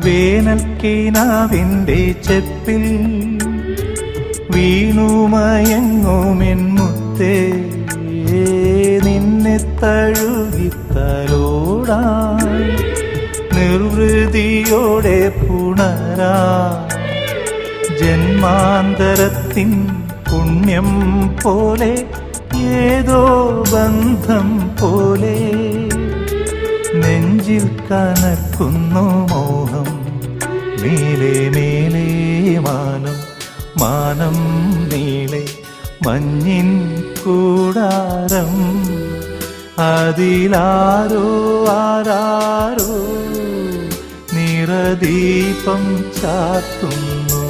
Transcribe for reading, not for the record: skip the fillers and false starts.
വേനൽക്കിനാവിൻ്റെ ചെപ്പിൽ വീണുമയങ്ങുമെൻ മുത്തേ, നിന്നെ തഴുകിത്തലോടാൻ നിർവൃതിയോടെ പുണരാ ജന്മാന്തരത്തിൻ പുണ്യം പോലെ ഏതോ ബന്ധം പോലെ നെഞ്ചിൽ കനക്കുന്നു മോഹം. മേലെ മേലെ മാനം, മാനം നീളെ മഞ്ഞിൻ കൂടാരം, അതിലാരോ ആരാരോ നിറദീപം ചാർത്തുന്നു.